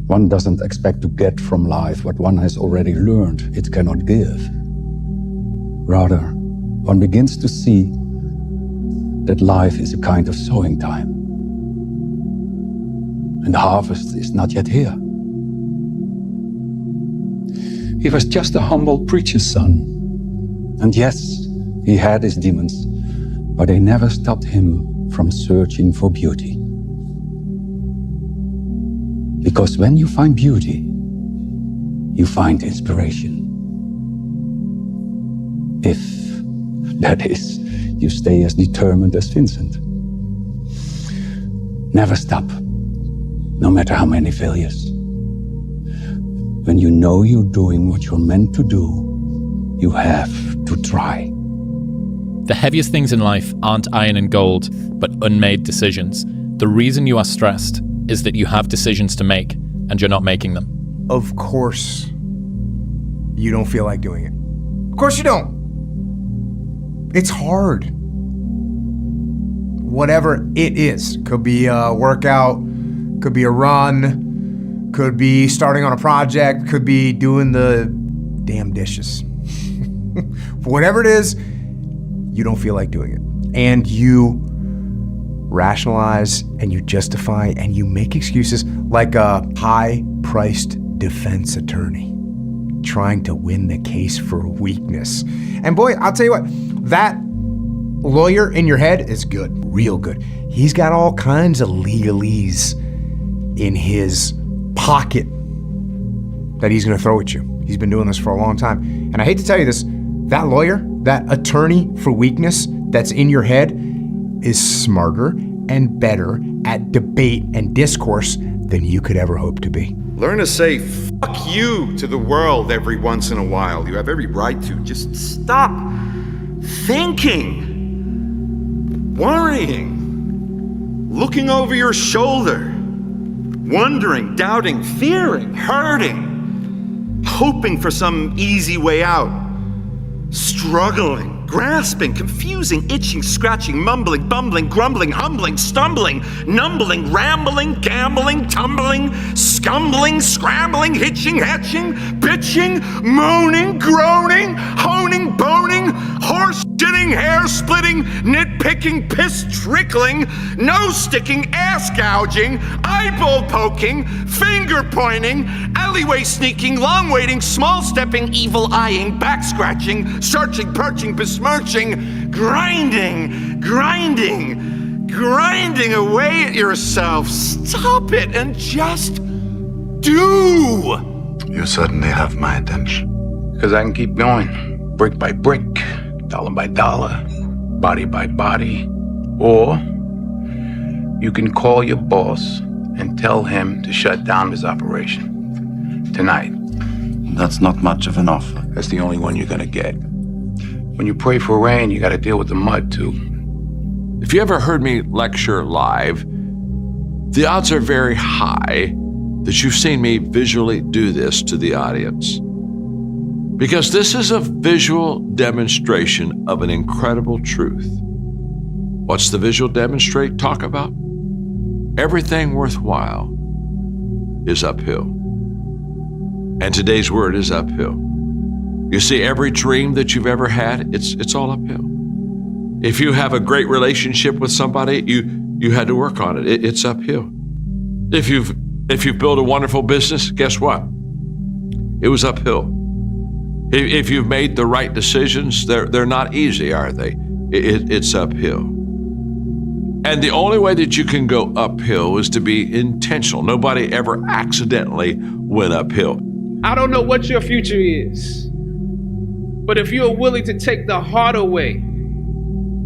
One doesn't expect to get from life what one has already learned it cannot give. Rather, one begins to see that life is a kind of sowing time. And the harvest is not yet here. He was just a humble preacher's son. And yes, he had his demons, but they never stopped him from searching for beauty. Because when you find beauty, you find inspiration. If, that is, you stay as determined as Vincent. Never stop, no matter how many failures. When you know you're doing what you're meant to do, you have to try. The heaviest things in life aren't iron and gold, but unmade decisions. The reason you are stressed is that you have decisions to make, and you're not making them. Of course, you don't feel like doing it. Of course you don't. It's hard. Whatever it is. Could be a workout, could be a run, could be starting on a project, could be doing the damn dishes. Whatever it is, you don't feel like doing it. And you rationalize and you justify and you make excuses like a high-priced defense attorney trying to win the case for weakness. And boy, I'll tell you what, that lawyer in your head is good, real good. He's got all kinds of legalese in his pocket that he's gonna throw at you. He's been doing this for a long time. And I hate to tell you this, that lawyer, that attorney for weakness that's in your head is smarter and better at debate and discourse than you could ever hope to be. Learn to say fuck you to the world every once in a while. You have every right to. Just stop thinking, worrying, looking over your shoulder, wondering, doubting, fearing, hurting, hoping for some easy way out, struggling, grasping, confusing, itching, scratching, mumbling, bumbling, grumbling, humbling, stumbling, numbling, rambling, gambling, tumbling, scumbling, scrambling, hitching, hatching, bitching, moaning, groaning, honing, boning, horse shitting, hair splitting, nitpicking, piss trickling, nose sticking, ass gouging, eyeball poking, finger pointing, alleyway sneaking, long waiting, small stepping, evil eyeing, back scratching, searching, perching, besmirching, grinding away at yourself. Stop it and just do. You certainly have my attention. Because I can keep going, brick by brick, dollar by dollar, body by body. Or you can call your boss and tell him to shut down his operation tonight. That's not much of an offer. That's the only one you're gonna get. When you pray for rain, you gotta deal with the mud too. If you ever heard me lecture live, the odds are very high that you've seen me visually do this to the audience. Because this is a visual demonstration of an incredible truth. What's the visual demonstrate talk about? Everything worthwhile is uphill. And today's word is uphill. You see, every dream that you've ever had, it's all uphill. If you have a great relationship with somebody, you had to work on it. It's uphill. If you've built a wonderful business, guess what? It was uphill. If you've made the right decisions, they're not easy, are they? It's uphill. And the only way that you can go uphill is to be intentional. Nobody ever accidentally went uphill. I don't know what your future is, but if you're willing to take the harder way,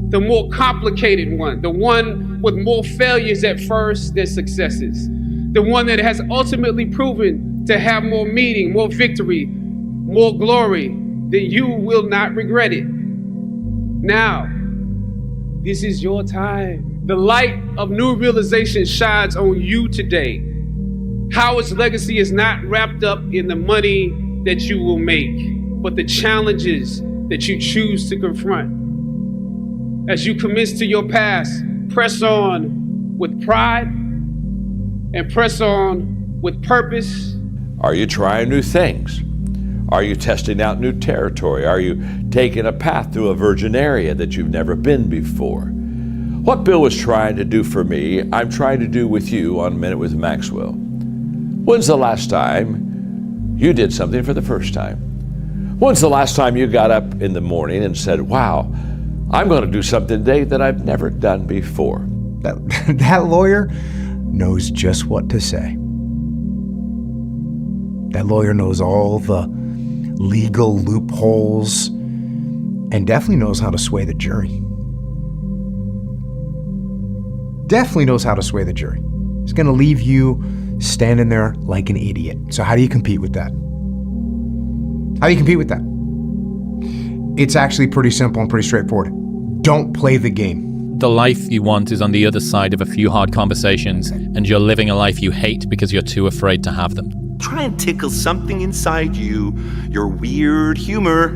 the more complicated one, the one with more failures at first than successes, the one that has ultimately proven to have more meaning, more victory, more glory, then you will not regret it. Now, this is your time. The light of new realization shines on you today. Howard's legacy is not wrapped up in the money that you will make, but the challenges that you choose to confront. As you commit to your past, press on with pride and press on with purpose? Are you trying new things? Are you testing out new territory? Are you taking a path through a virgin area that you've never been before? What Bill was trying to do for me, I'm trying to do with you on Minute with Maxwell. When's the last time you did something for the first time? When's the last time you got up in the morning and said, wow, I'm going to do something today that I've never done before? That lawyer knows just what to say. That lawyer knows all the legal loopholes and definitely knows how to sway the jury. Definitely knows how to sway the jury. He's going to leave you standing there like an idiot. So how do you compete with that? How do you compete with that? It's actually pretty simple and pretty straightforward. Don't play the game. The life you want is on the other side of a few hard conversations, and you're living a life you hate because you're too afraid to have them. Try and tickle something inside you, your weird humor.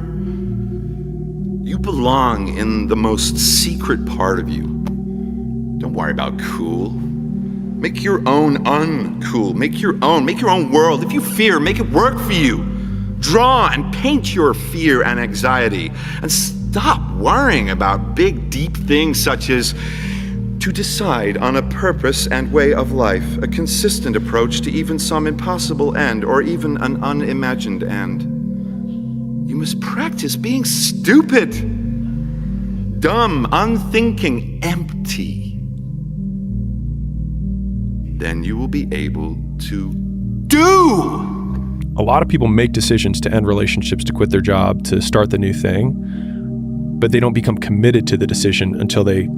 You belong in the most secret part of you. Don't worry about cool. Make your own uncool. Make your own world. If you fear, make it work for you. Draw and paint your fear and anxiety, and stop worrying about big, deep things such as to decide on a purpose and way of life, a consistent approach to even some impossible end, or even an unimagined end. You must practice being stupid, dumb, unthinking, empty. Then you will be able to do. A lot of people make decisions to end relationships, to quit their job, to start the new thing, but they don't become committed to the decision until they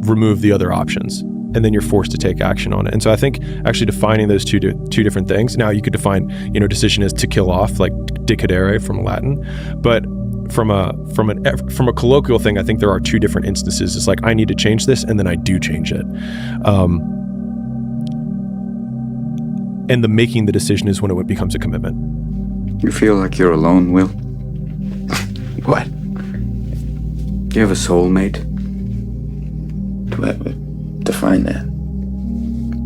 remove the other options, and then you're forced to take action on it. And so I think actually defining those two different things. Now you could define, decision as to kill off, like decidere from Latin, but from a colloquial thing, I think there are two different instances. It's like, I need to change this, and then I do change it. And the making the decision is when it becomes a commitment. You feel like you're alone, Will? What? Do you have a soulmate? Define that.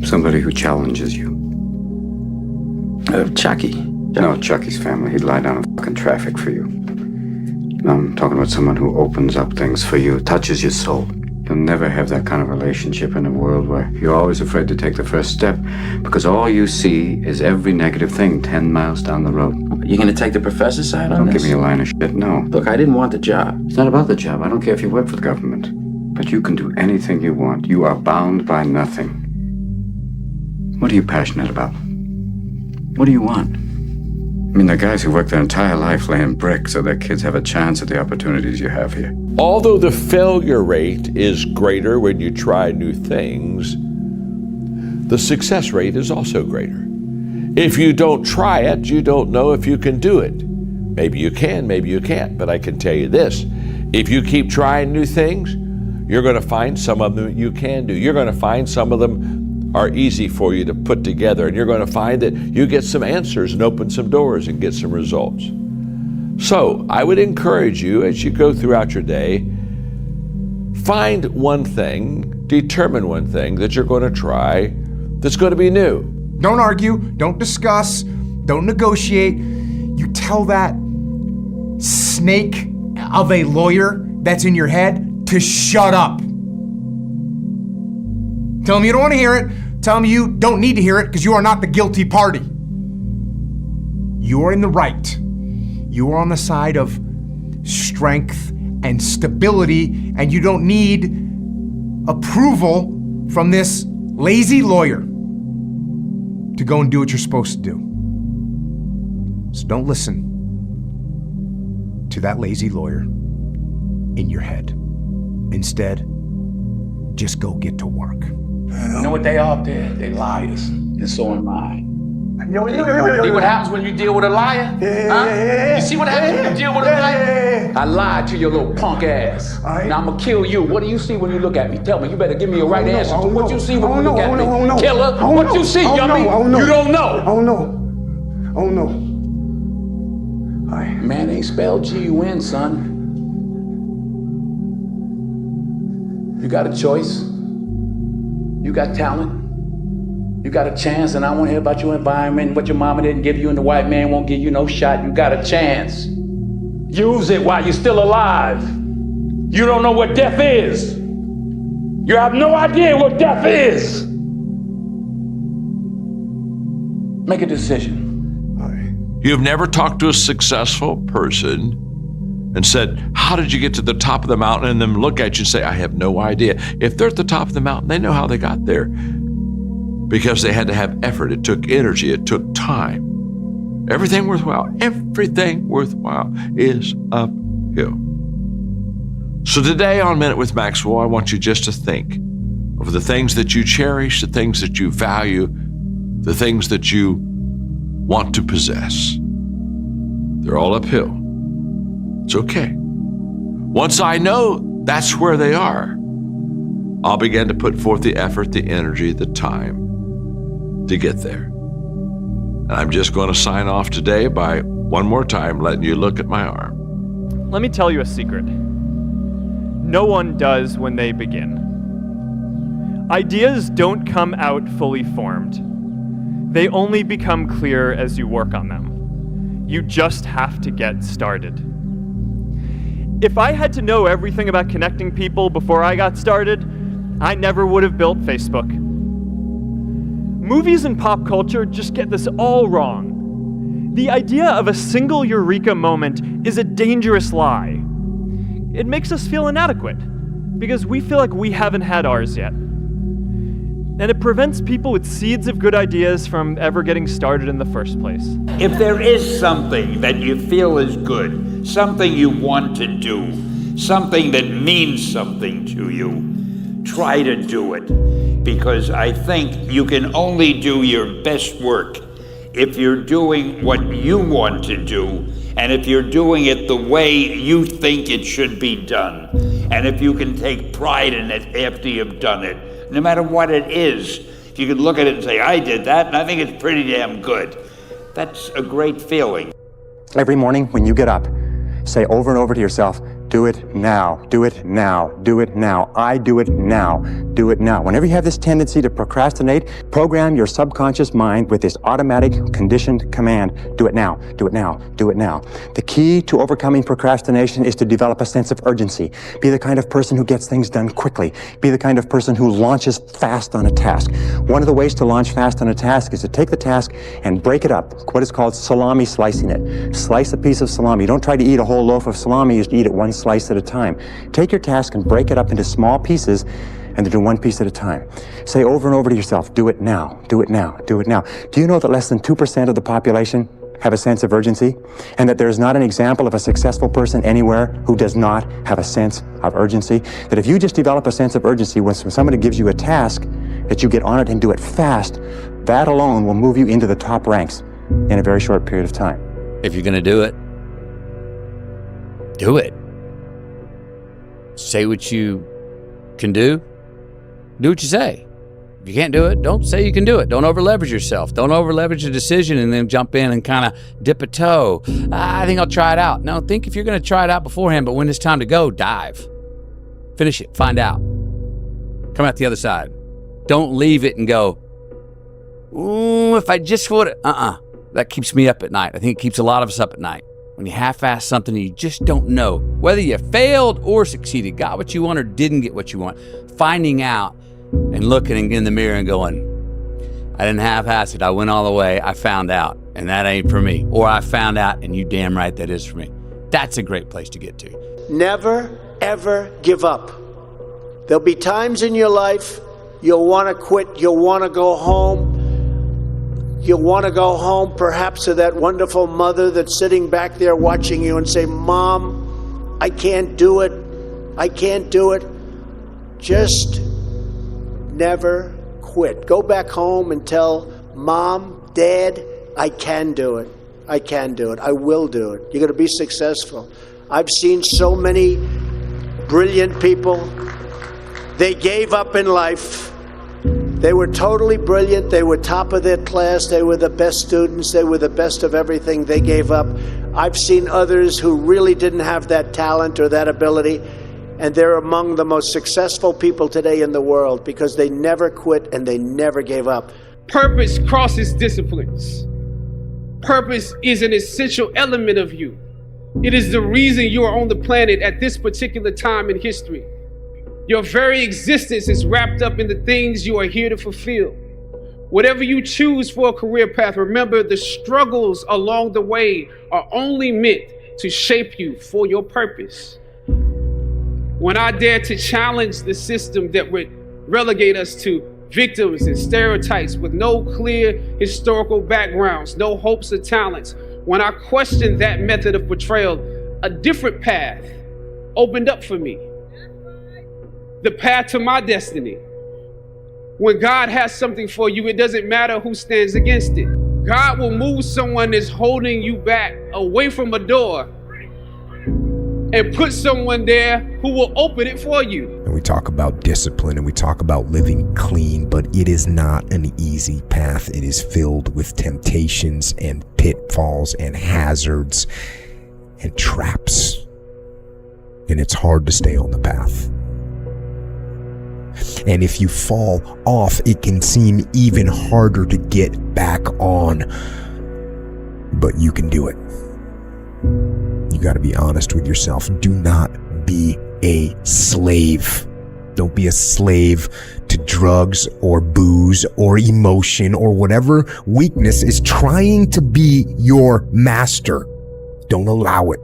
Somebody who challenges you? Chucky. No, Chucky's family. He'd lie down in fucking traffic for you. No, I'm talking about someone who opens up things for you, touches your soul. You'll never have that kind of relationship in a world where you're always afraid to take the first step because all you see is every negative thing 10 miles down the road. You gonna take the professor's side on Don't this? give me a line of shit, no. Look, I didn't want the job. It's not about the job. I don't care if you work for the government. But you can do anything you want. You are bound by nothing. What are you passionate about? What do you want? I mean, there are guys who work their entire life laying bricks so their kids have a chance at the opportunities you have here. Although the failure rate is greater when you try new things, the success rate is also greater. If you don't try it, you don't know if you can do it. Maybe you can, maybe you can't, but I can tell you this. If you keep trying new things, you're going to find some of them you can do. You're going to find some of them are easy for you to put together, and you're going to find that you get some answers and open some doors and get some results. So I would encourage you as you go throughout your day, find one thing, determine one thing that you're going to try that's going to be new. Don't argue, don't discuss, don't negotiate. You tell that snake of a lawyer that's in your head to shut up. Tell him you don't want to hear it. Tell him you don't need to hear it because you are not the guilty party. You are in the right. You are on the side of strength and stability, and you don't need approval from this lazy lawyer to go and do what you're supposed to do. So don't listen to that lazy lawyer in your head. Instead, just go get to work. You know what they are? They're liars, and so am I. See what happens when you deal with a liar? Huh? You see what happens when you deal with a liar? I lied to your little punk ass. Now I'm gonna kill you. What do you see when you look at me? Tell me. You better give me a right answer to what you see when you look at me. Killer, what you see, yummy? You don't know. Oh no. Man ain't spelled G-U-N, son. You got a choice. You got talent. You got a chance, and I want to hear about your environment, what your mama didn't give you, and the white man won't give you no shot. You got a chance. Use it while you're still alive. You don't know what death is. You have no idea what death is. Make a decision. You've never talked to a successful person and said, how did you get to the top of the mountain? And then look at you and say, I have no idea. If they're at the top of the mountain, they know how they got there. Because they had to have effort. It took energy. It took time. Everything worthwhile is uphill. So today on Minute with Maxwell, I want you just to think of the things that you cherish, the things that you value, the things that you want to possess. They're all uphill. It's okay. Once I know that's where they are, I'll begin to put forth the effort, the energy, the time to get there. And I'm just going to sign off today by one more time letting you look at my arm. Let me tell you a secret. No one does when they begin. Ideas don't come out fully formed. They only become clear as you work on them. You just have to get started. If I had to know everything about connecting people before I got started, I never would have built Facebook. Movies and pop culture just get this all wrong. The idea of a single eureka moment is a dangerous lie. It makes us feel inadequate because we feel like we haven't had ours yet. And it prevents people with seeds of good ideas from ever getting started in the first place. If there is something that you feel is good, something you want to do, something that means something to you, try to do it. Because I think you can only do your best work if you're doing what you want to do, and if you're doing it the way you think it should be done, and if you can take pride in it after you've done it, no matter what it is. If you can look at it and say, I did that, and I think it's pretty damn good. That's a great feeling. Every morning when you get up, say over and over to yourself, do it now, do it now, do it now. I do it now, do it now. Whenever you have this tendency to procrastinate, program your subconscious mind with this automatic conditioned command, do it now, do it now, do it now. The key to overcoming procrastination is to develop a sense of urgency. Be the kind of person who gets things done quickly. Be the kind of person who launches fast on a task. One of the ways to launch fast on a task is to take the task and break it up, what is called salami slicing it. Slice a piece of salami. Don't try to eat a whole loaf of salami, you just eat it one slice at a time. Take your task and break it up into small pieces and to do one piece at a time. Say over and over to yourself, do it now, do it now, do it now. Do you know that less than 2% of the population have a sense of urgency? And that there is not an example of a successful person anywhere who does not have a sense of urgency? That if you just develop a sense of urgency when somebody gives you a task, that you get on it and do it fast, that alone will move you into the top ranks in a very short period of time. If you're gonna do it, do it. Say what you can do what you say. If you can't do it, don't say you can do it. Don't over leverage yourself. Don't over leverage a decision and then jump in and kind of dip a toe. I think I'll try it out. No, think if you're going to try it out beforehand, but when it's time to go, dive. Finish it, find out. Come out the other side. Don't leave it and go, ooh, if I just would, that keeps me up at night. I think it keeps a lot of us up at night. When you half-ass something and you just don't know whether you failed or succeeded, got what you want or didn't get what you want, finding out and looking in the mirror and going, I didn't half-ass it, I went all the way, I found out, and that ain't for me. Or I found out, and you damn right that is for me. That's a great place to get to. Never, ever give up. There'll be times in your life you'll want to quit, you'll want to go home. You'll want to go home perhaps to that wonderful mother that's sitting back there watching you and say, Mom, I can't do it. I can't do it. Just never quit. Go back home and tell Mom, Dad, I can do it. I can do it. I will do it. You're going to be successful. I've seen so many brilliant people. They gave up in life. They were totally brilliant. They were top of their class. They were the best students. They were the best of everything. They gave up. I've seen others who really didn't have that talent or that ability, and they're among the most successful people today in the world because they never quit and they never gave up. Purpose crosses disciplines. Purpose is an essential element of you. It is the reason you are on the planet at this particular time in history. Your very existence is wrapped up in the things you are here to fulfill. Whatever you choose for a career path, remember the struggles along the way are only meant to shape you for your purpose. When I dare to challenge the system that would relegate us to victims and stereotypes with no clear historical backgrounds, no hopes or talents, when I questioned that method of portrayal, a different path opened up for me. The path to my destiny. When God has something for you, it doesn't matter who stands against it. God will move someone that's holding you back away from a door and put someone there who will open it for you. And we talk about discipline and we talk about living clean, but it is not an easy path. It is filled with temptations and pitfalls and hazards and traps. And it's hard to stay on the path. And if you fall off, it can seem even harder to get back on. But you can do it. You got to be honest with yourself. Do not be a slave. Don't be a slave to drugs or booze or emotion or whatever weakness is trying to be your master. Don't allow it.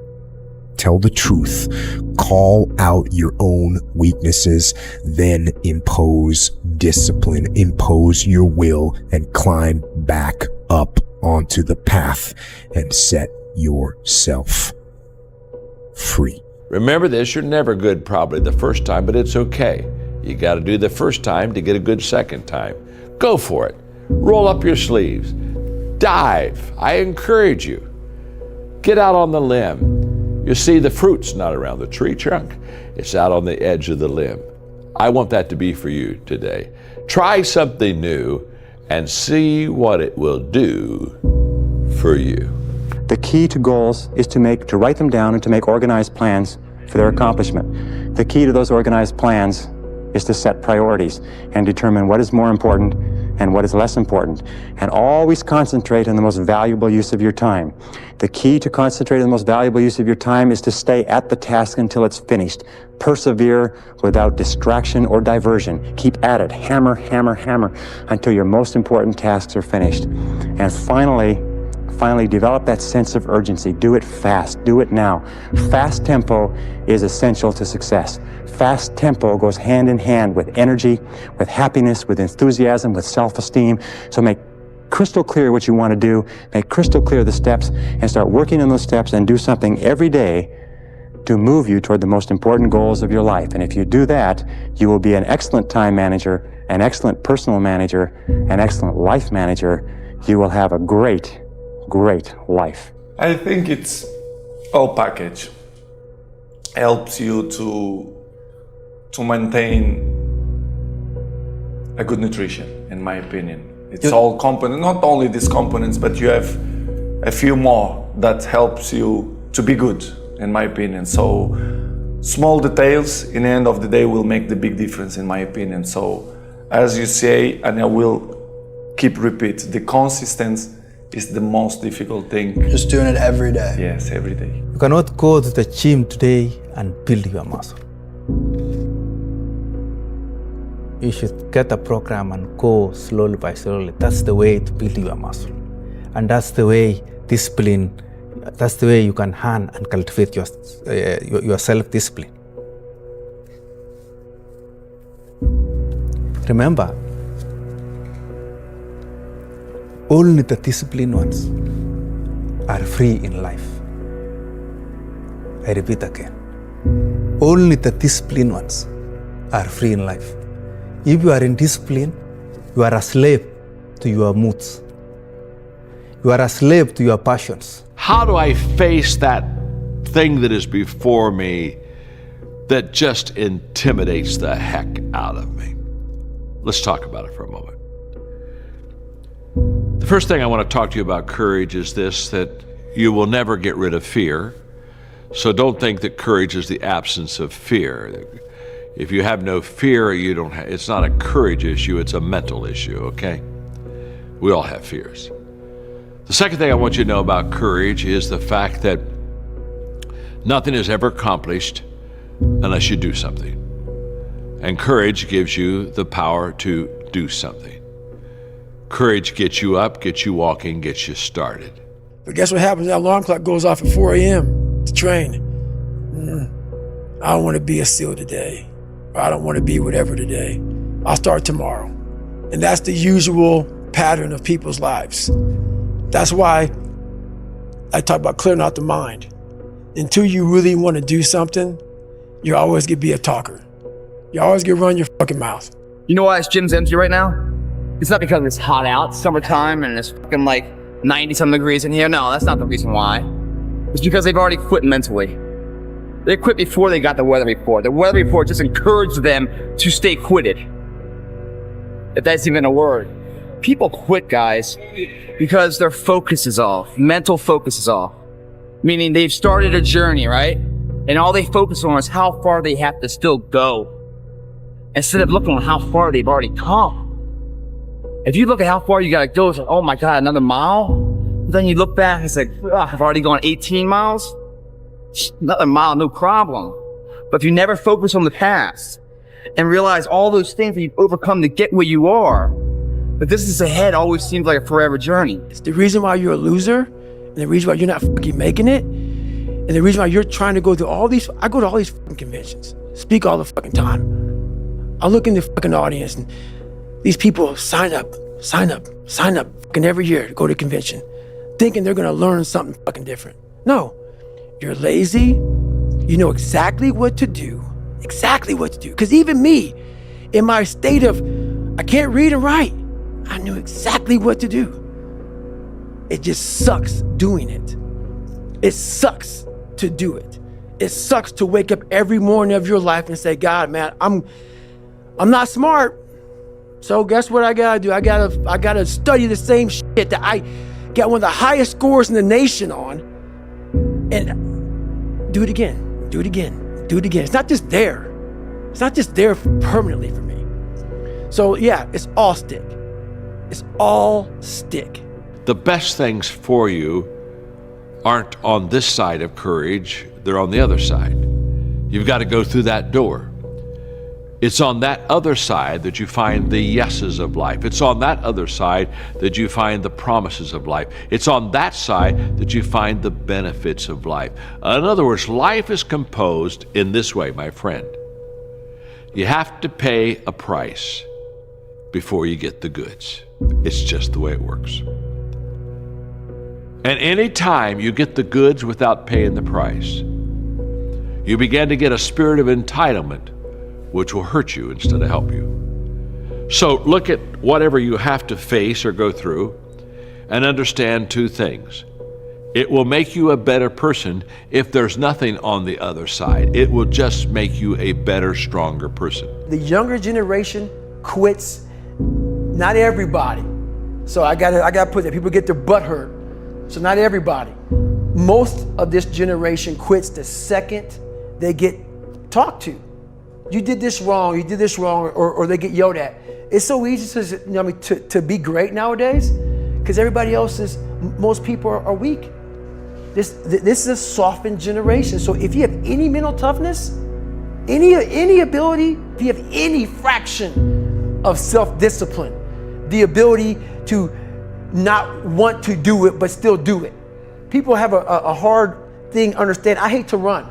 Tell the truth. Call out your own weaknesses, then impose discipline, impose your will, and climb back up onto the path and set yourself free. Remember this, you're never good probably the first time, but it's okay. You got to do the first time to get a good second time. Go for it. Roll up your sleeves. Dive. I encourage you. Get out on the limb. You see, the fruit's not around the tree trunk. It's out on the edge of the limb. I want that to be for you today. Try something new and see what it will do for you. The key to goals is to write them down and to make organized plans for their accomplishment. The key to those organized plans is to set priorities and determine what is more important and what is less important, and always concentrate on the most valuable use of your time. The key to concentrate on the most valuable use of your time is to stay at the task until it's finished. Persevere without distraction or diversion. Keep at it, hammer, hammer, hammer, until your most important tasks are finished. And finally, develop that sense of urgency. Do it fast. Do it now. Fast tempo is essential to success. Fast tempo goes hand in hand with energy, with happiness, with enthusiasm, with self-esteem. So make crystal clear what you want to do, make crystal clear the steps, and start working on those steps and do something every day to move you toward the most important goals of your life. And if you do that, you will be an excellent time manager, an excellent personal manager, an excellent life manager. You will have a great life. I think it's all package. Helps you to maintain a good nutrition, in my opinion. It's all components, not only these components, but you have a few more that helps you to be good, in my opinion. So small details in the end of the day will make the big difference, in my opinion. So as you say, and I will keep repeat, the consistency is the most difficult thing. Just doing it every day. Yes, every day. You cannot go to the gym today and build your muscle. You should get a program and go slowly by slowly. That's the way to build your muscle. And that's the way discipline, that's the way you can hand and cultivate your self-discipline. Remember, only the disciplined ones are free in life. I repeat again. Only the disciplined ones are free in life. If you are in discipline, you are a slave to your moods. You are a slave to your passions. How do I face that thing that is before me that just intimidates the heck out of me? Let's talk about it for a moment. The first thing I want to talk to you about courage is this, that you will never get rid of fear. So don't think that courage is the absence of fear. If you have no fear, it's not a courage issue, it's a mental issue, okay? We all have fears. The second thing I want you to know about courage is the fact that nothing is ever accomplished unless you do something. And courage gives you the power to do something. Courage gets you up, gets you walking, gets you started. But guess what happens? That alarm clock goes off at 4 a.m. to train. I don't want to be a SEAL today. Or I don't want to be whatever today. I'll start tomorrow. And that's the usual pattern of people's lives. That's why I talk about clearing out the mind. Until you really want to do something, you always get to be a talker. You always get to run your fucking mouth. You know why this gym's empty right now? It's not because it's hot out, it's summertime, and it's fucking like 90-some degrees in here. No, that's not the reason why. It's because they've already quit mentally. They quit before they got the weather report. The weather report just encouraged them to stay quitted. If that's even a word. People quit, guys, because their focus is off. Mental focus is off. Meaning they've started a journey, right? And all they focus on is how far they have to still go, instead of looking at how far they've already come. If you look at how far you gotta go, it's like, oh my God, another mile? Then you look back and it's like, I've already gone 18 miles? Another mile, no problem. But if you never focus on the past and realize all those things that you've overcome to get where you are, but this is ahead always seems like a forever journey. It's the reason why you're a loser, and the reason why you're not fucking making it, and the reason why you're trying to go to all these, I go to all these fucking conventions, speak all the fucking time. I look in the fucking audience and these people sign up fucking every year to go to a convention, thinking they're gonna learn something fucking different. No, you're lazy, you know exactly what to do. Because even me, in my state of, I can't read and write, I knew exactly what to do. It just sucks doing it. It sucks to do it. It sucks to wake up every morning of your life and say, God, man, I'm not smart. So guess what I gotta do? I gotta study the same shit that I got one of the highest scores in the nation on, and do it again. It's not just there. It's not just there permanently for me. So yeah, it's all stick. The best things for you aren't on this side of courage, they're on the other side. You've got to go through that door. It's on that other side that you find the yeses of life. It's on that other side that you find the promises of life. It's on that side that you find the benefits of life. In other words, life is composed in this way, my friend. You have to pay a price before you get the goods. It's just the way it works. And any time you get the goods without paying the price, you begin to get a spirit of entitlement, which will hurt you instead of help you. So look at whatever you have to face or go through and understand two things. It will make you a better person if there's nothing on the other side. It will just make you a better, stronger person. The younger generation quits, not everybody. So I gotta put that, people get their butt hurt. So not everybody. Most of this generation quits the second they get talked to. You did this wrong, or they get yelled at. It's so easy to be great nowadays because everybody else is, most people are weak. This is a softened generation. So if you have any mental toughness, any ability, if you have any fraction of self-discipline, the ability to not want to do it but still do it. People have a hard thing understand. I hate to run.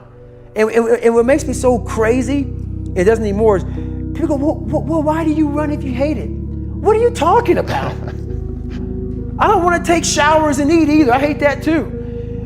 And what makes me so crazy, it doesn't anymore, is people go, well, why do you run if you hate it? What are you talking about? I don't want to take showers and eat either. I hate that too.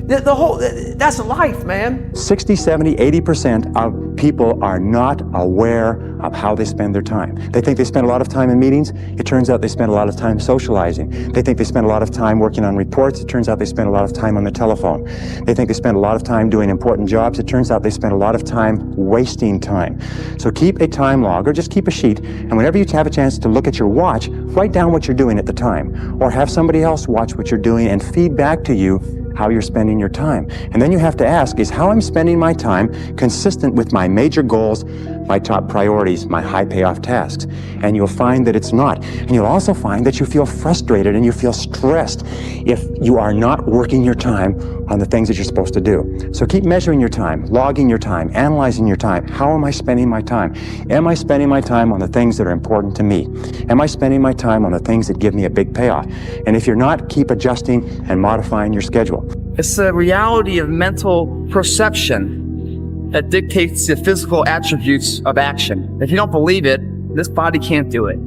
That's life, man. 60, 70, 80% of people are not aware of how they spend their time. They think they spend a lot of time in meetings. It turns out they spend a lot of time socializing. They think they spend a lot of time working on reports. It turns out they spend a lot of time on the telephone. They think they spend a lot of time doing important jobs. It turns out they spend a lot of time wasting time. So keep a time log, or just keep a sheet, and whenever you have a chance to look at your watch, write down what you're doing at the time, or have somebody else watch what you're doing and feed back to you how you're spending your time. And then you have to ask, is how I'm spending my time consistent with my major goals my top priorities, my high payoff tasks. And you'll find that it's not. And you'll also find that you feel frustrated and you feel stressed if you are not working your time on the things that you're supposed to do. So keep measuring your time, logging your time, analyzing your time. How am I spending my time? Am I spending my time on the things that are important to me? Am I spending my time on the things that give me a big payoff? And if you're not, keep adjusting and modifying your schedule. It's the reality of mental perception that dictates the physical attributes of action. If you don't believe it, this body can't do it.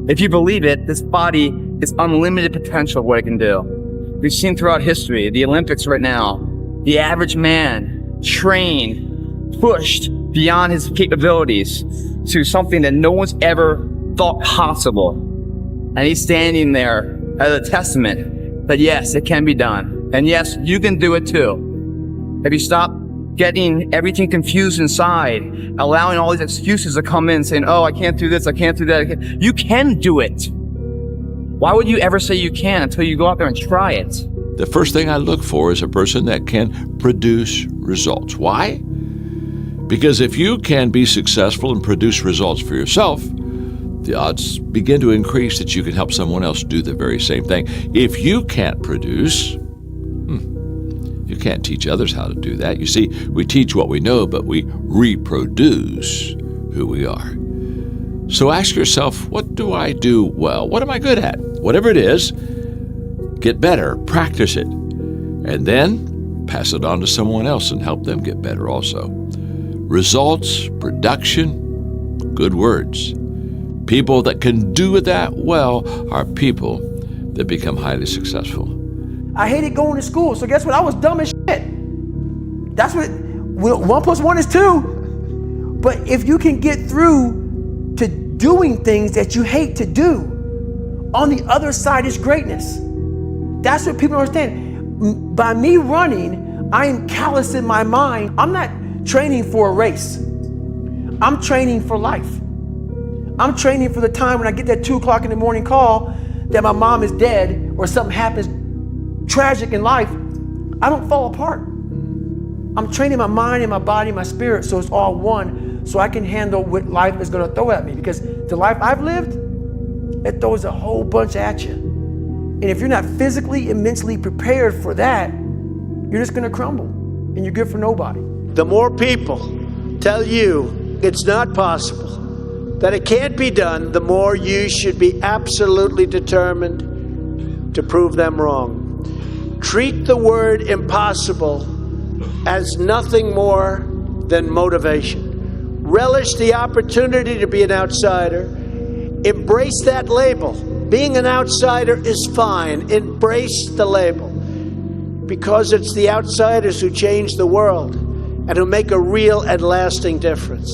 If you believe it, this body is unlimited potential of what it can do. We've seen throughout history, the Olympics right now, the average man trained, pushed beyond his capabilities to something that no one's ever thought possible. And he's standing there as a testament that yes, it can be done. And yes, you can do it too. If you stop getting everything confused inside, allowing all these excuses to come in saying, oh, I can't do this, I can't do that. You can do it. Why would you ever say you can until you go out there and try it? The first thing I look for is a person that can produce results. Why? Because if you can be successful and produce results for yourself, the odds begin to increase that you can help someone else do the very same thing. If you can't produce, you can't teach others how to do that. You see, we teach what we know, but we reproduce who we are. So ask yourself, what do I do well? What am I good at? Whatever it is, get better, practice it, and then pass it on to someone else and help them get better also. Results, production, good words. People that can do that well are people that become highly successful. I hated going to school, so guess what? I was dumb as shit. That's what, 1 + 1 is 2. But if you can get through to doing things that you hate to do, on the other side is greatness. That's what people don't understand. By me running, I am callous in my mind. I'm not training for a race. I'm training for life. I'm training for the time when I get that 2 o'clock in the morning call that my mom is dead or something happens tragic in life. I don't fall apart. I'm training my mind and my body and my spirit so it's all one, so I can handle what life is going to throw at me. Because the life I've lived, it throws a whole bunch at you. And if you're not physically and mentally prepared for that, you're just going to crumble and you're good for nobody. The more people tell you it's not possible, that it can't be done, the more you should be absolutely determined to prove them wrong. Treat the word impossible as nothing more than motivation. Relish the opportunity to be an outsider. Embrace that label. Being an outsider is fine. Embrace the label. Because it's the outsiders who change the world and who make a real and lasting difference.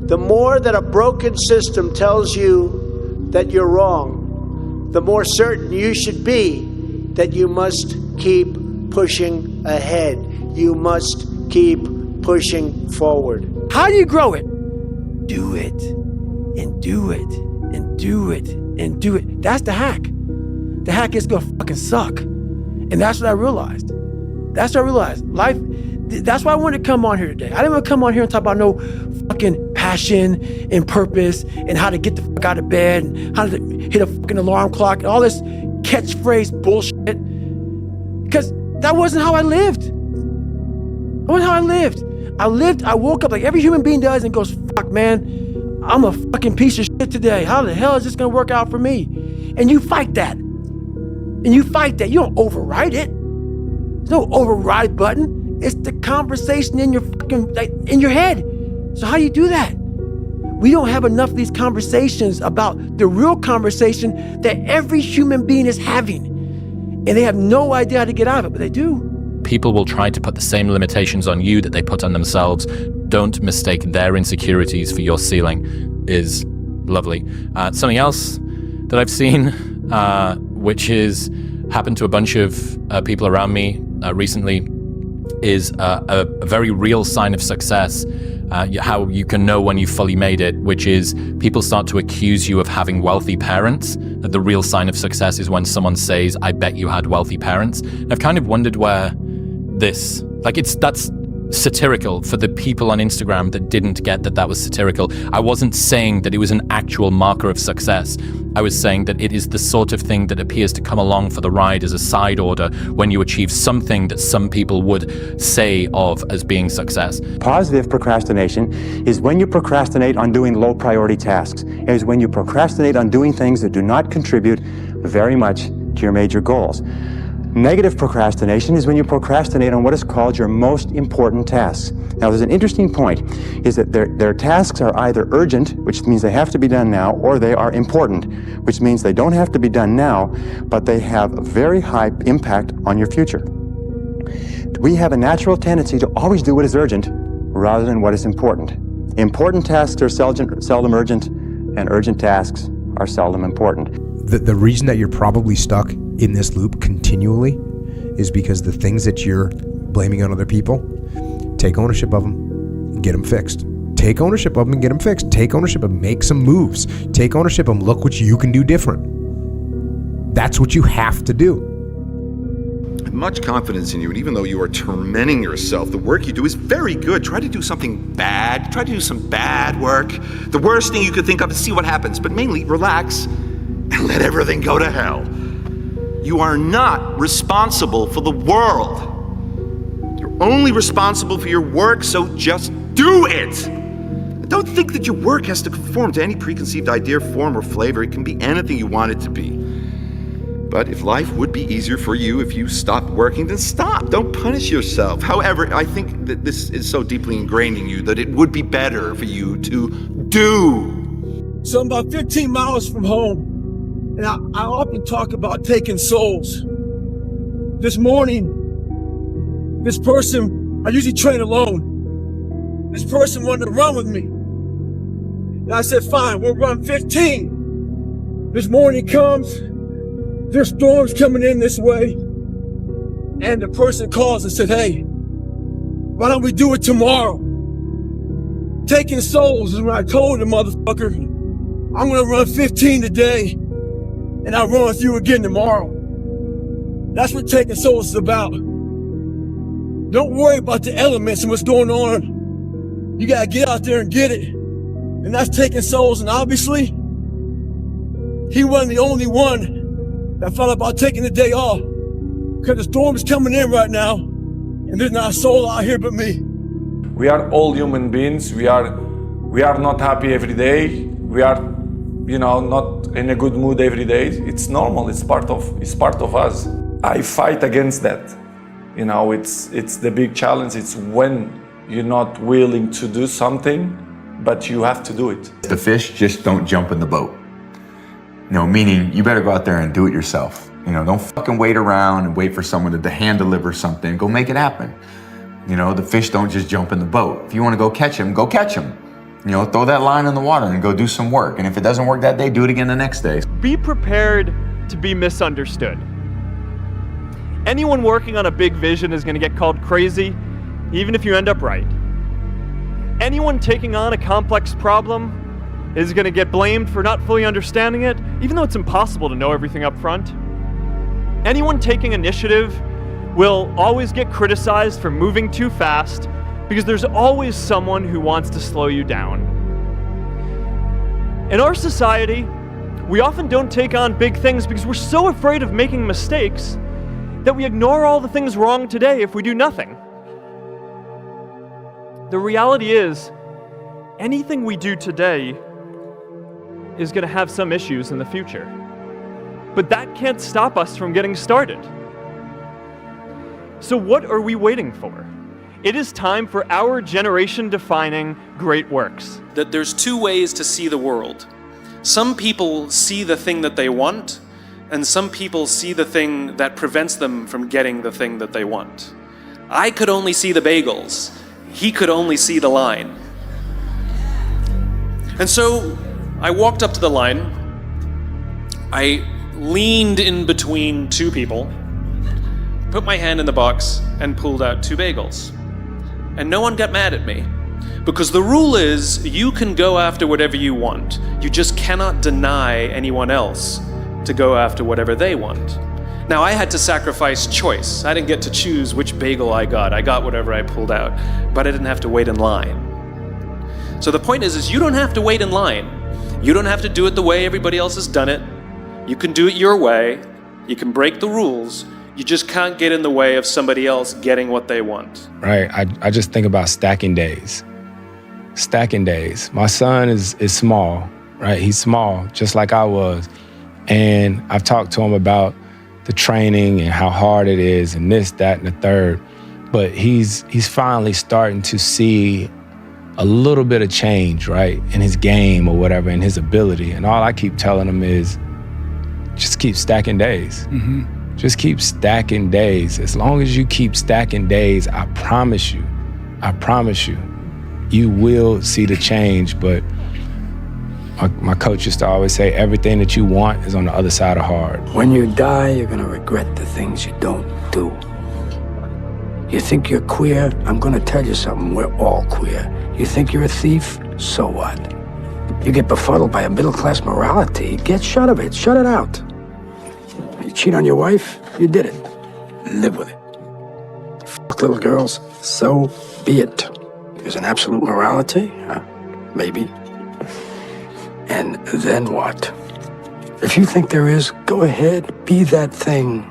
The more that a broken system tells you that you're wrong, the more certain you should be that you must keep pushing ahead. You must keep pushing forward. How do you grow it? Do it, and do it, and do it, and do it. That's the hack. The hack is gonna fucking suck. And that's what I realized. That's what I realized. Life, that's why I wanted to come on here today. I didn't want to come on here and talk about no fucking passion and purpose and how to get the fuck out of bed and how to hit a fucking alarm clock and all this catchphrase bullshit. Because that wasn't how I lived. That wasn't how I lived. I woke up like every human being does and goes, fuck, man, I'm a fucking piece of shit today. How the hell is this going to work out for me? And you fight that. And you fight that. You don't override it. There's no override button. It's the conversation in your fucking, like, in your head. So how do you do that? We don't have enough of these conversations about the real conversation that every human being is having. And they have no idea how to get out of it, but they do. People will try to put the same limitations on you that they put on themselves. Don't mistake their insecurities for your ceiling is lovely. Something else that I've seen, which is happened to a bunch of people around me recently, is a very real sign of success. How you can know when you fully made it, which is people start to accuse you of having wealthy parents. That the real sign of success is when someone says, I bet you had wealthy parents. And I've kind of wondered where this, like, that's satirical for the people on Instagram that didn't get that that was satirical. I wasn't saying that it was an actual marker of success. I was saying that it is the sort of thing that appears to come along for the ride as a side order when you achieve something that some people would say of as being success. Positive procrastination is when you procrastinate on doing low priority tasks. It is when you procrastinate on doing things that do not contribute very much to your major goals. Negative procrastination is when you procrastinate on what is called your most important tasks. Now, there's an interesting point, is that their tasks are either urgent, which means they have to be done now, or they are important, which means they don't have to be done now, but they have a very high impact on your future. We have a natural tendency to always do what is urgent rather than what is important. Important tasks are seldom urgent, and urgent tasks are seldom important. The reason that you're probably stuck in this loop continually is because the things that you're blaming on other people, take ownership of them, get them fixed. Take ownership of them and get them fixed. Take ownership of them, make some moves. Take ownership of them, look what you can do different. That's what you have to do. I have much confidence in you, and even though you are tormenting yourself, the work you do is very good. Try to do something bad. Try to do some bad work. The worst thing you could think of is see what happens, but mainly relax and let everything go to hell. You are not responsible for the world. You're only responsible for your work, so just do it. And don't think that your work has to conform to any preconceived idea, form, or flavor. It can be anything you want it to be. But if life would be easier for you if you stopped working, then stop. Don't punish yourself. However, I think that this is so deeply ingrained in you that it would be better for you to do. So I'm about 15 miles from home. And I often talk about taking souls. This morning, this person, I usually train alone. This person wanted to run with me. And I said, fine, we'll run 15. This morning comes, there's storms coming in this way. And the person calls and said, hey, why don't we do it tomorrow? Taking souls is when I told the motherfucker, I'm gonna run 15 today. And I'll run with you again tomorrow. That's what taking souls is about. Don't worry about the elements and what's going on. You gotta get out there and get it. And that's taking souls. And obviously, he wasn't the only one that thought about taking the day off. Because the storm is coming in right now, and there's not a soul out here but me. We are all human beings. We are not happy every day. We are not in a good mood every day. It's normal. It's part of us. I fight against that. It's the big challenge. It's when you're not willing to do something, but you have to do it. The fish just don't jump in the boat. Meaning you better go out there and do it yourself. Don't fucking wait around and wait for someone to hand deliver something. Go make it happen. The fish don't just jump in the boat. If you want to go catch them, go catch them. Throw that line in the water and go do some work. And if it doesn't work that day, do it again the next day. Be prepared to be misunderstood. Anyone working on a big vision is going to get called crazy, even if you end up right. Anyone taking on a complex problem is going to get blamed for not fully understanding it, even though it's impossible to know everything up front. Anyone taking initiative will always get criticized for moving too fast, because there's always someone who wants to slow you down. In our society, we often don't take on big things because we're so afraid of making mistakes that we ignore all the things wrong today if we do nothing. The reality is, anything we do today is going to have some issues in the future. But that can't stop us from getting started. So what are we waiting for? It is time for our generation-defining great works. That there's two ways to see the world. Some people see the thing that they want, and some people see the thing that prevents them from getting the thing that they want. I could only see the bagels. He could only see the line. And so I walked up to the line. I leaned in between two people, put my hand in the box, and pulled out two bagels. And no one got mad at me, because the rule is you can go after whatever you want. You just cannot deny anyone else to go after whatever they want. Now, I had to sacrifice choice. I didn't get to choose which bagel I got. I got whatever I pulled out, but I didn't have to wait in line. So the point is you don't have to wait in line. You don't have to do it the way everybody else has done it. You can do it your way. You can break the rules. You just can't get in the way of somebody else getting what they want. Right. I just think about stacking days. Stacking days. My son is small, right? He's small, just like I was. And I've talked to him about the training and how hard it is and this, that, and the third. But he's finally starting to see a little bit of change, right, in his game or whatever, in his ability. And all I keep telling him is, just keep stacking days. Mm-hmm. Just keep stacking days. As long as you keep stacking days, I promise you, you will see the change. But my coach used to always say, everything that you want is on the other side of hard. When you die, you're gonna regret the things you don't do. You think you're queer? I'm gonna tell you something, we're all queer. You think you're a thief? So what? You get befuddled by a middle-class morality, get shut of it, shut it out. You cheat on your wife? You did it. Live with it. You fuck little girls? So be it. There's an absolute morality? Maybe. And then what? If you think there is, go ahead, be that thing.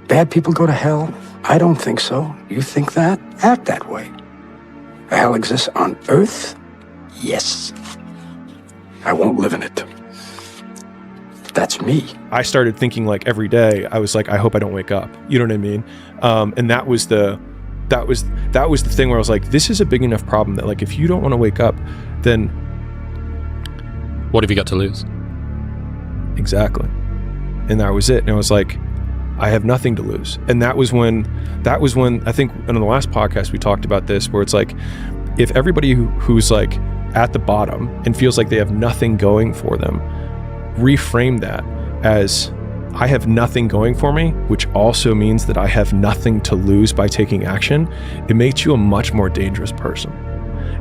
Bad people go to hell? I don't think so. You think that? Act that way. A hell exists on Earth? Yes. I won't live in it. That's me. I started thinking like every day, I was like, I hope I don't wake up. You know what I mean? And that was the thing where I was like, this is a big enough problem that like, if you don't want to wake up, then what have you got to lose? Exactly. And that was it. And I was like, I have nothing to lose. And that was when I think in the last podcast we talked about this, where it's like, if everybody who's like at the bottom and feels like they have nothing going for them, reframe that as, I have nothing going for me, which also means that I have nothing to lose by taking action, it makes you a much more dangerous person.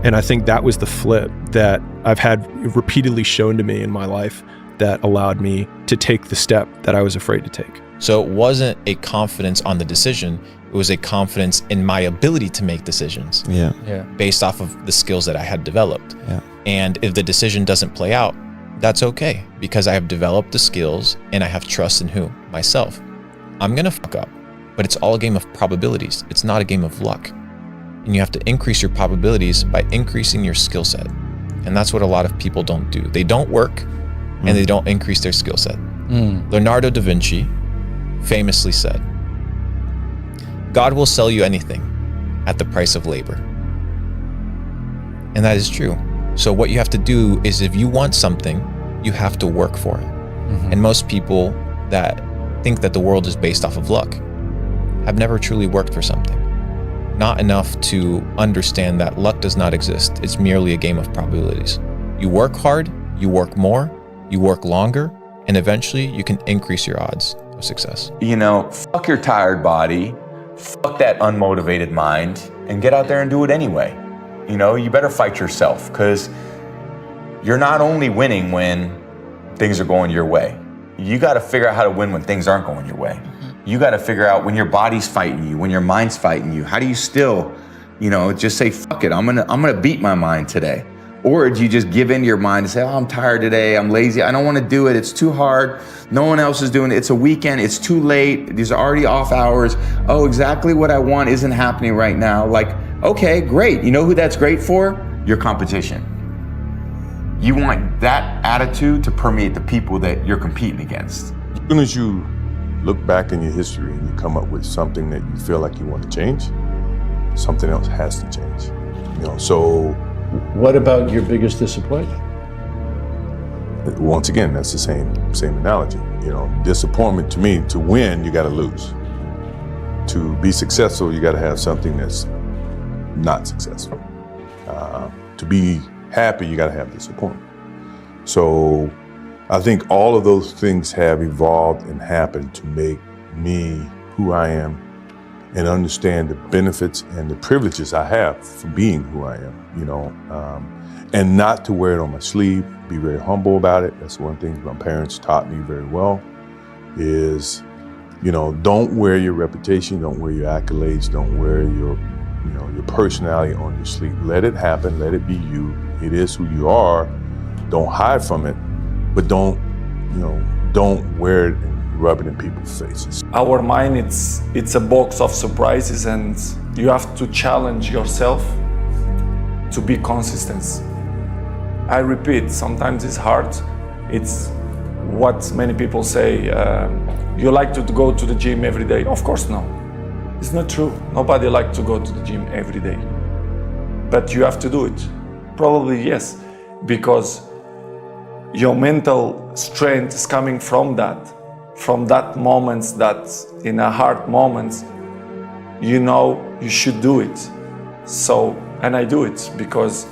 And I think that was the flip that I've had repeatedly shown to me in my life that allowed me to take the step that I was afraid to take. So it wasn't a confidence on the decision, it was a confidence in my ability to make decisions. Yeah. Based off of the skills that I had developed. Yeah. And if the decision doesn't play out, that's okay, because I have developed the skills and I have trust in who? Myself. I'm gonna fuck up, but it's all a game of probabilities. It's not a game of luck. And you have to increase your probabilities by increasing your skill set. And that's what a lot of people don't do. They don't work and they don't increase their skill set. Leonardo da Vinci famously said, God will sell you anything at the price of labor. And that is true. So what you have to do is, if you want something, you have to work for it. And most people that think that the world is based off of luck have never truly worked for something. Not enough to understand that luck does not exist. It's merely a game of probabilities. You work hard, you work more, you work longer, and eventually you can increase your odds of success. You know, fuck your tired body, fuck that unmotivated mind, and get out there and do it anyway. You know, you better fight yourself, because you're not only winning when things are going your way. You got to figure out how to win when things aren't going your way. You got to figure out when your body's fighting you, when your mind's fighting you. How do you still, you know, just say, fuck it, I'm gonna beat my mind today? Or do you just give in to your mind and say, oh, I'm tired today, I'm lazy, I don't want to do it, it's too hard, no one else is doing it, it's a weekend, it's too late, these are already off hours, oh, exactly what I want isn't happening right now. Like, okay, great. You know who that's great for? Your competition. You want that attitude to permeate the people that you're competing against. As soon as you look back in your history and you come up with something that you feel like you want to change, something else has to change. You know, so what about your biggest disappointment? Once again, that's the same analogy. You know, disappointment to me, to win, you got to lose. To be successful, you got to have something that's not successful. To be happy, you got to have disappointment. So I think all of those things have evolved and happened to make me who I am, and understand the benefits and the privileges I have for being who I am, you know, and not to wear it on my sleeve, be very humble about it. That's one thing my parents taught me very well, is You know, don't wear your reputation, don't wear your accolades, don't wear your personality on your sleeve. Let it happen, let it be you. It is who you are. Don't hide from it, but don't wear it and rub it in people's faces. Our mind, it's a box of surprises, and you have to challenge yourself to be consistent. I repeat, sometimes it's hard. It's what many people say, you like to go to the gym every day. Of course no, it's not true. Nobody likes to go to the gym every day. But you have to do it. Probably yes, because your mental strength is coming from that moments, that in a hard moments, you know you should do it. So, and I do it because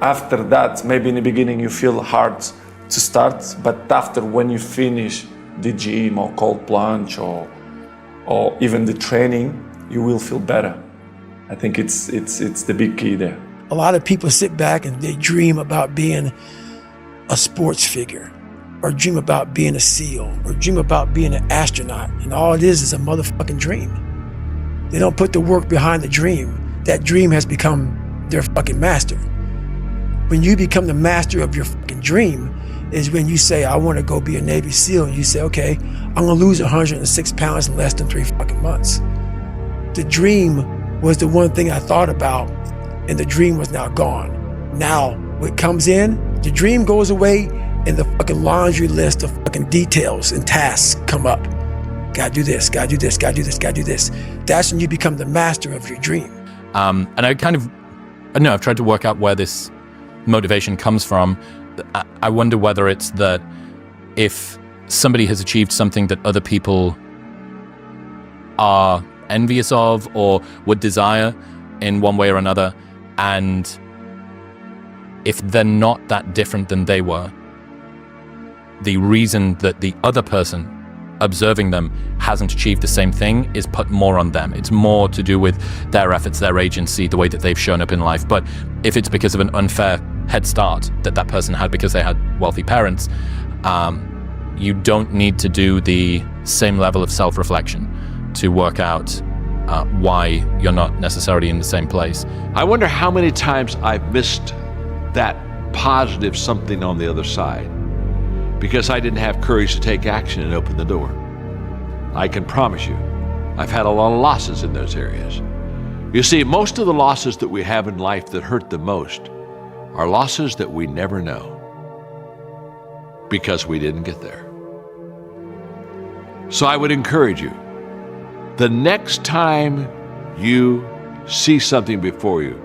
after that, maybe in the beginning you feel hard to start, but after when you finish the gym or cold plunge or even the training, you will feel better. I think it's the big key there. A lot of people sit back and they dream about being a sports figure, or dream about being a SEAL, or dream about being an astronaut, and all it is a motherfucking dream. They don't put the work behind the dream. That dream has become their fucking master. When you become the master of your fucking dream is when you say, I want to go be a Navy SEAL, and you say, okay, I'm gonna lose 106 pounds in less than 3 fucking months. The dream was the one thing I thought about, and the dream was now gone. Now, what comes in, the dream goes away, and the fucking laundry list of fucking details and tasks come up. Gotta do this, gotta do this, gotta do this, gotta do this. That's when you become the master of your dream. And I've tried to work out where this motivation comes from. I wonder whether it's that if somebody has achieved something that other people are envious of or would desire in one way or another, and if they're not that different than they were, the reason that the other person observing them hasn't achieved the same thing is put more on them. It's more to do with their efforts, their agency, the way that they've shown up in life. But if it's because of an unfair head start that person had because they had wealthy parents, you don't need to do the same level of self-reflection to work out why you're not necessarily in the same place. I wonder how many times I've missed that positive something on the other side because I didn't have courage to take action and open the door. I can promise you, I've had a lot of losses in those areas. You see, most of the losses that we have in life that hurt the most are losses that we never know because we didn't get there. So I would encourage you, the next time you see something before you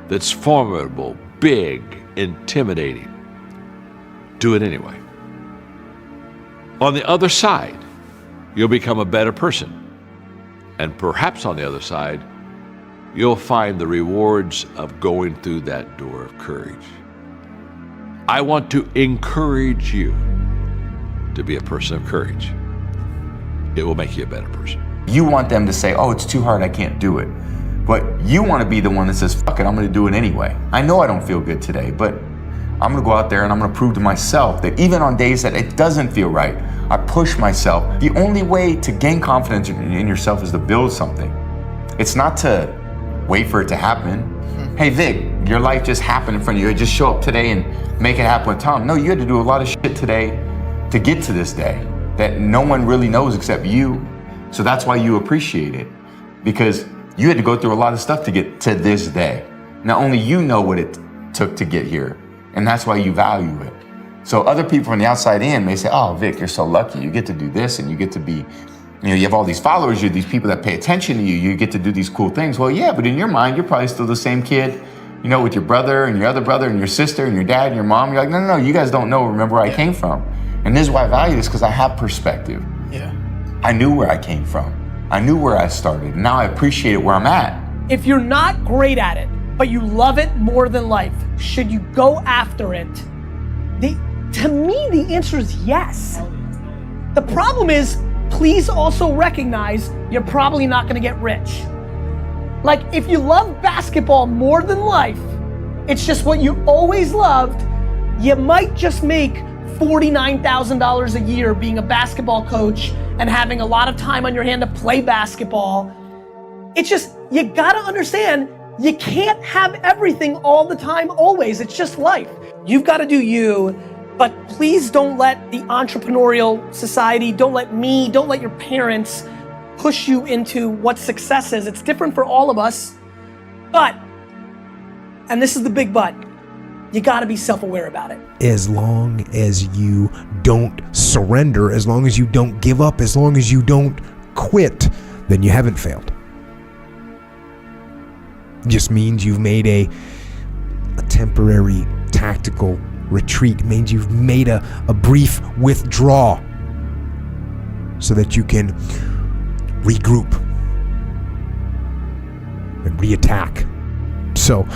that's formidable, big, intimidating, do it anyway. On the other side, you'll become a better person. And perhaps on the other side, you'll find the rewards of going through that door of courage. I want to encourage you to be a person of courage. It will make you a better person. You want them to say, oh, it's too hard, I can't do it. But you want to be the one that says, fuck it, I'm gonna do it anyway. I know I don't feel good today, but I'm gonna go out there and I'm gonna prove to myself that even on days that it doesn't feel right, I push myself. The only way to gain confidence in yourself is to build something. It's not to wait for it to happen. Hey Vic, your life just happened in front of you. Just show up today and make it happen with Tom. No, you had to do a lot of shit today to get to this day that no one really knows except you. So that's why you appreciate it, because you had to go through a lot of stuff to get to this day. Now only you know what it took to get here, and that's why you value it. So other people from the outside in may say, oh, Vic, you're so lucky. You get to do this and you get to be, you have all these followers, you have these people that pay attention to you, you get to do these cool things. Well, yeah, but in your mind, you're probably still the same kid, with your brother and your other brother and your sister and your dad and your mom. You're like, no, you guys don't remember where I came from. And this is why I value this, because I have perspective. Yeah. I knew where I came from. I knew where I started. Now I appreciate where I'm at. If you're not great at it, but you love it more than life, should you go after it? To me, the answer is yes. The problem is, please also recognize you're probably not gonna get rich. Like, if you love basketball more than life, it's just what you always loved, you might just make $49,000 a year being a basketball coach and having a lot of time on your hand to play basketball. It's just, you gotta understand, you can't have everything all the time, always. It's just life. You've gotta do you, but please don't let the entrepreneurial society, don't let me, don't let your parents push you into what success is. It's different for all of us, but, and this is the big but, you gotta be self-aware about it. As long as you don't surrender, as long as you don't give up, as long as you don't quit, then you haven't failed. Just means you've made a temporary tactical retreat. It means you've made a brief withdrawal so that you can regroup and reattack. So,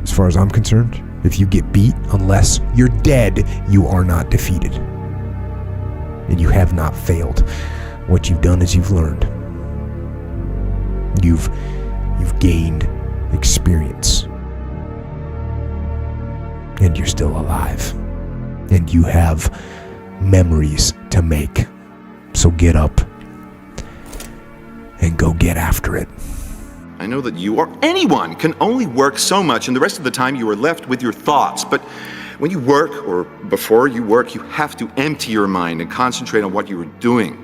as far as I'm concerned, if you get beat, unless you're dead, you are not defeated. And you have not failed. What you've done is you've learned. You've gained experience. And you're still alive. And you have memories to make. So get up and go get after it. I know that you or anyone can only work so much, and the rest of the time you are left with your thoughts. But when you work, or before you work, you have to empty your mind and concentrate on what you are doing.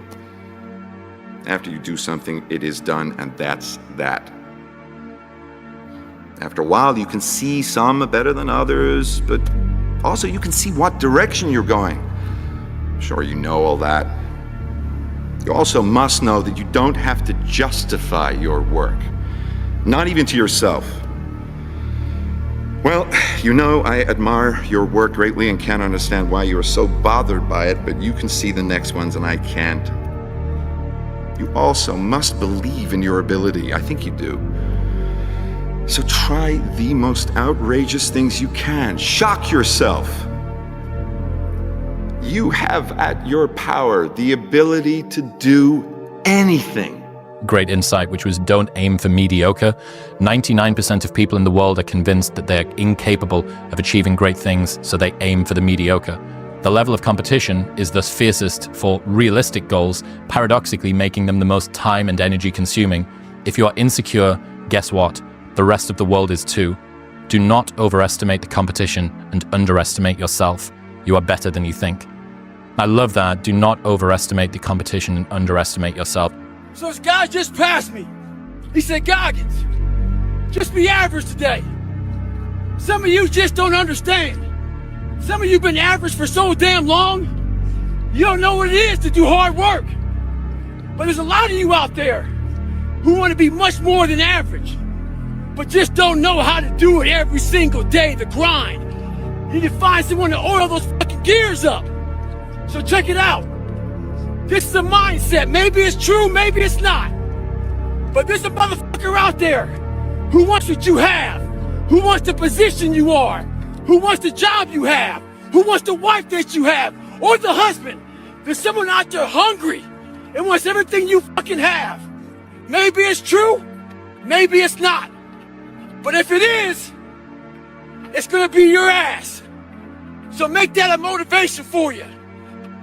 After you do something, it is done, and that's that. After a while, you can see some better than others, but also you can see what direction you're going. Sure, you know all that. You also must know that you don't have to justify your work. Not even to yourself. Well, you know, I admire your work greatly and can't understand why you are so bothered by it, but you can see the next ones and I can't. You also must believe in your ability. I think you do. So try the most outrageous things you can. Shock yourself. You have at your power the ability to do anything. Great insight, which was don't aim for mediocre. 99% of people in the world are convinced that they're incapable of achieving great things, so they aim for the mediocre. The level of competition is thus fiercest for realistic goals, paradoxically making them the most time and energy consuming. If you are insecure, guess what? The rest of the world is too. Do not overestimate the competition and underestimate yourself. You are better than you think. I love that. Do not overestimate the competition and underestimate yourself. So this guy just passed me. He said, Goggins, just be average today. Some of you just don't understand. Some of you been average for so damn long, you don't know what it is to do hard work. But there's a lot of you out there who want to be much more than average, but just don't know how to do it every single day, the grind. You need to find someone to oil those fucking gears up. So check it out. This is a mindset. Maybe it's true, maybe it's not. But there's a motherfucker out there who wants what you have, who wants the position you are, who wants the job you have, who wants the wife that you have, or the husband. There's someone out there hungry and wants everything you fucking have. Maybe it's true, maybe it's not. But if it is, it's gonna be your ass. So make that a motivation for you.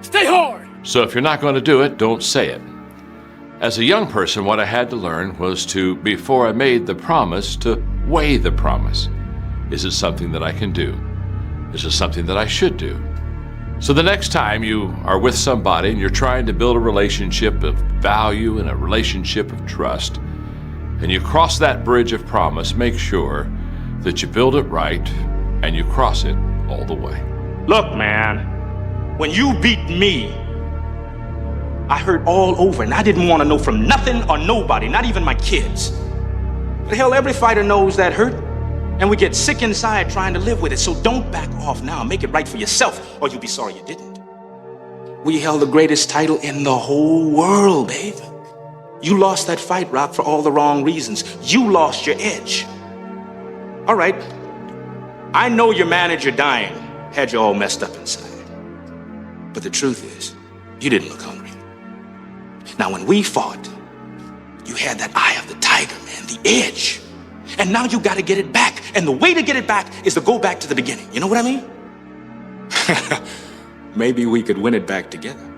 Stay hard. So if you're not going to do it, don't say it. As a young person, what I had to learn was to, before I made the promise, to weigh the promise. Is it something that I can do? Is it something that I should do? So the next time you are with somebody and you're trying to build a relationship of value and a relationship of trust, and you cross that bridge of promise, make sure that you build it right and you cross it all the way. Look, man, when you beat me, I hurt all over, and I didn't want to know from nothing or nobody, not even my kids. But hell, every fighter knows that hurt, and we get sick inside trying to live with it. So don't back off now. Make it right for yourself, or you'll be sorry you didn't. We held the greatest title in the whole world, babe. You lost that fight, Rock, for all the wrong reasons. You lost your edge. All right, I know your manager dying had you all messed up inside. But the truth is, you didn't look hungry. Now, when we fought, you had that eye of the tiger, man, the edge. And now you got to get it back. And the way to get it back is to go back to the beginning. You know what I mean? maybe we could win it back together.